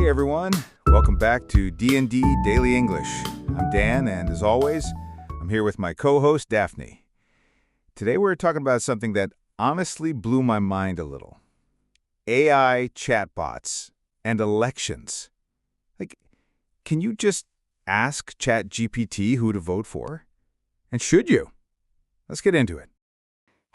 Hey everyone, welcome back to D&D Daily English. I'm Dan, and as always, I'm here with my co-host Daphne. Today we're talking about something that honestly blew my mind a little. AI chatbots and elections. Can you just ask ChatGPT who to vote for? And should you? Let's get into it.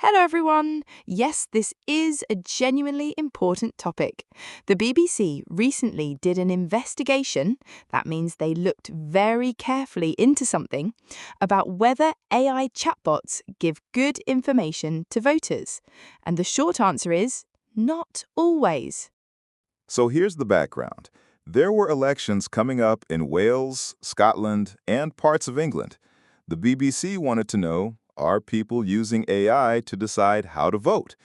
Hello everyone! Yes, this is a genuinely important topic. The BBC recently did an investigation, that means they looked very carefully into something, about whether AI chatbots give good information to voters. And the short answer is, not always. So here's the background. There were elections coming up in Wales, Scotland, and parts of England. The BBC wanted to know, are people using AI to decide how to vote?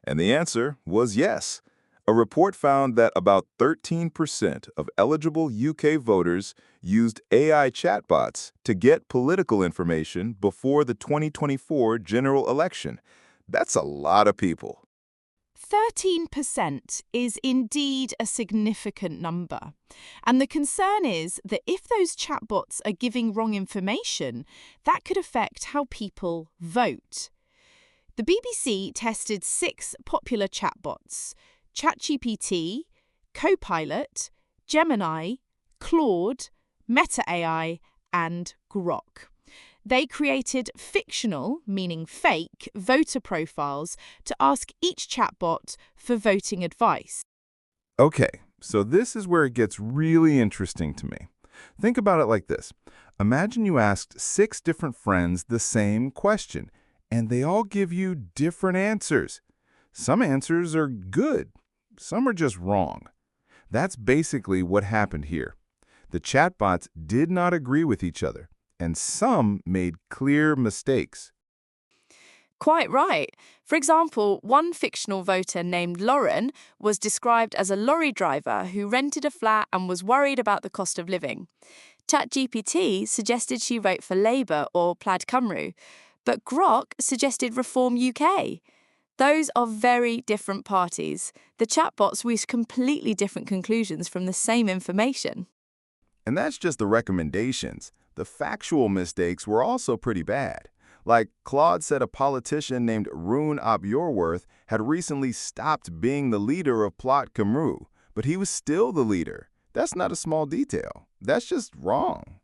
And the answer was yes. A report found that about 13% of eligible UK voters used AI chatbots to get political information before the 2024 general election. That's a lot of people. 13% is indeed a significant number. And the concern is that if those chatbots are giving wrong information, that could affect how people vote. The BBC tested 6 popular chatbots: ChatGPT, Copilot, Gemini, Claude, Meta AI, and Grok. They created fictional, meaning fake, voter profiles to ask each chatbot for voting advice. Okay, so this is where it gets really interesting to me. Think about it like this. Imagine you asked 6 different friends the same question, and they all give you different answers. Some answers are good, some are just wrong. That's basically what happened here. The chatbots did not agree with each other, and some made clear mistakes. Quite right. For example, one fictional voter named Lauren was described as a lorry driver who rented a flat and was worried about the cost of living. ChatGPT suggested she vote for Labour or Plaid Cymru, but Grok suggested Reform UK. Those are very different parties. The chatbots reached completely different conclusions from the same information. And that's just the recommendations. The factual mistakes were also pretty bad. Like Claude said a politician named Rune Ap Yorwerth had recently stopped being the leader of Plaid Cymru, but he was still the leader. That's not a small detail. That's just wrong.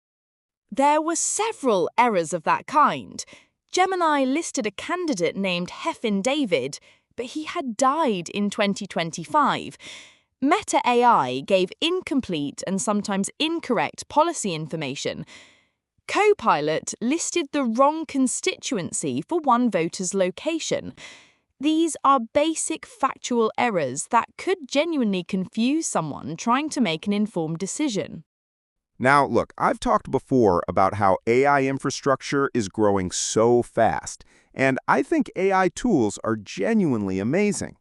There were several errors of that kind. Gemini listed a candidate named Hefin David, but he had died in 2025. Meta AI gave incomplete and sometimes incorrect policy information. Copilot listed the wrong constituency for one voter's location. These are basic factual errors that could genuinely confuse someone trying to make an informed decision. Now, look, I've talked before about how AI infrastructure is growing so fast, and I think AI tools are genuinely amazing.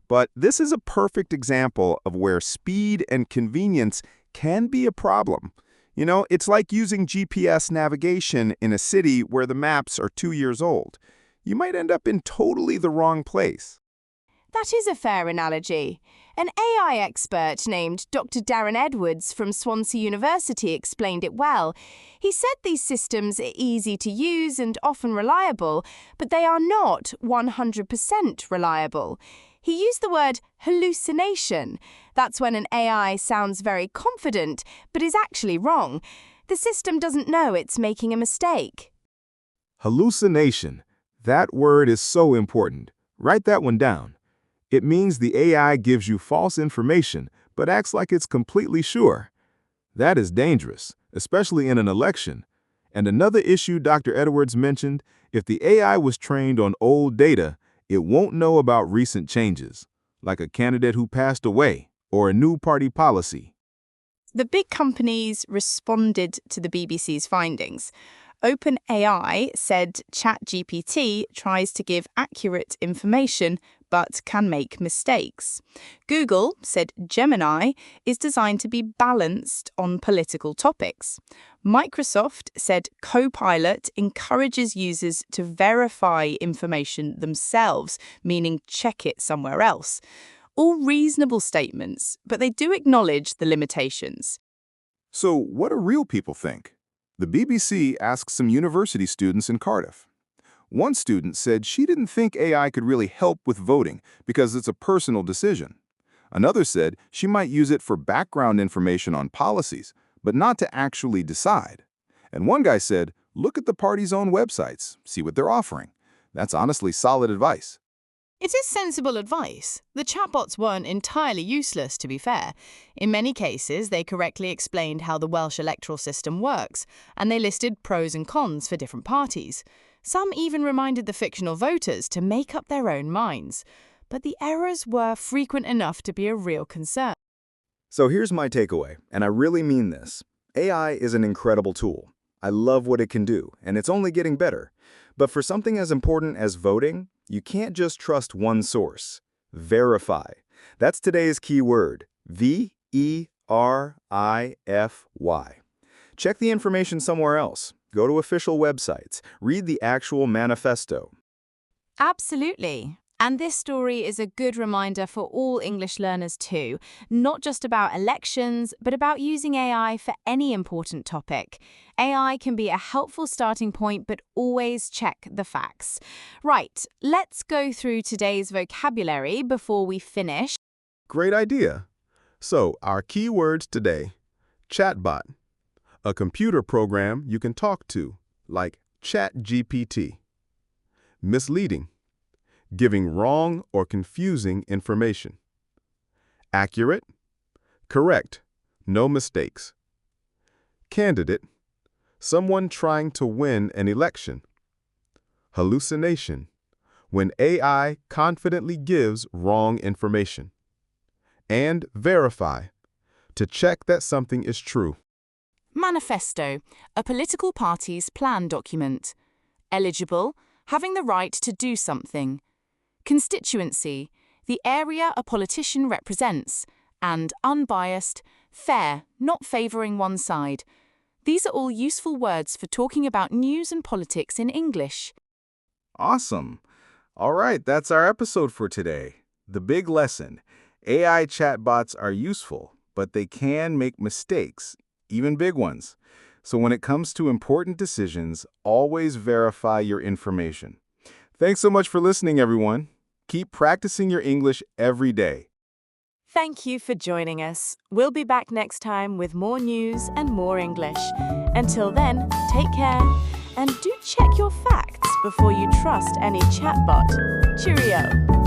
But this is a perfect example of where speed and convenience can be a problem. You know, it's like using GPS navigation in a city where the maps are 2 years old. You might end up in totally the wrong place. That is a fair analogy. An AI expert named Dr. Darren Edwards from Swansea University explained it well. He said these systems are easy to use and often reliable, but they are not 100% reliable. He used the word hallucination. That's when an AI sounds very confident, but is actually wrong. The system doesn't know it's making a mistake. Hallucination. That word is so important. Write that one down. It means the AI gives you false information, but acts like it's completely sure. That is dangerous, especially in an election. And another issue Dr. Edwards mentioned, if the AI was trained on old data, it won't know about recent changes, like a candidate who passed away or a new party policy. The big companies responded to the BBC's findings. OpenAI said ChatGPT tries to give accurate information but can make mistakes. Google said Gemini is designed to be balanced on political topics. Microsoft said Copilot encourages users to verify information themselves, meaning check it somewhere else. All reasonable statements, but they do acknowledge the limitations. So what do real people think? The BBC asked some university students in Cardiff. One student said she didn't think AI could really help with voting because it's a personal decision. Another said she might use it for background information on policies, but not to actually decide. And one guy said, look at the party's own websites, see what they're offering. That's honestly solid advice. It is sensible advice. The chatbots weren't entirely useless, to be fair. In many cases, they correctly explained how the Welsh electoral system works, and they listed pros and cons for different parties. Some even reminded the fictional voters to make up their own minds. But the errors were frequent enough to be a real concern. So here's my takeaway, and I really mean this. AI is an incredible tool. I love what it can do, and it's only getting better. But for something as important as voting, you can't just trust one source. Verify. That's today's key word. V-E-R-I-F-Y. Check the information somewhere else. Go to official websites. Read the actual manifesto. Absolutely. And this story is a good reminder for all English learners too, not just about elections, but about using AI for any important topic. AI can be a helpful starting point, but always check the facts. Right, let's go through today's vocabulary before we finish. Great idea. So, our key words today: chatbot, a computer program you can talk to, like ChatGPT. Misleading, giving wrong or confusing information. Accurate, correct, no mistakes. Candidate, someone trying to win an election. Hallucination, when AI confidently gives wrong information. And verify, to check that something is true. Manifesto, a political party's plan document. Eligible, having the right to do something. Constituency, the area a politician represents. And unbiased, fair, not favoring one side. These are all useful words for talking about news and politics in English. Awesome. All right, that's our episode for today. The big lesson: AI chatbots are useful, but they can make mistakes, even big ones. So when it comes to important decisions, always verify your information. Thanks so much for listening, everyone. Keep practicing your English every day. Thank you for joining us. We'll be back next time with more news and more English. Until then, take care and do check your facts before you trust any chatbot. Cheerio!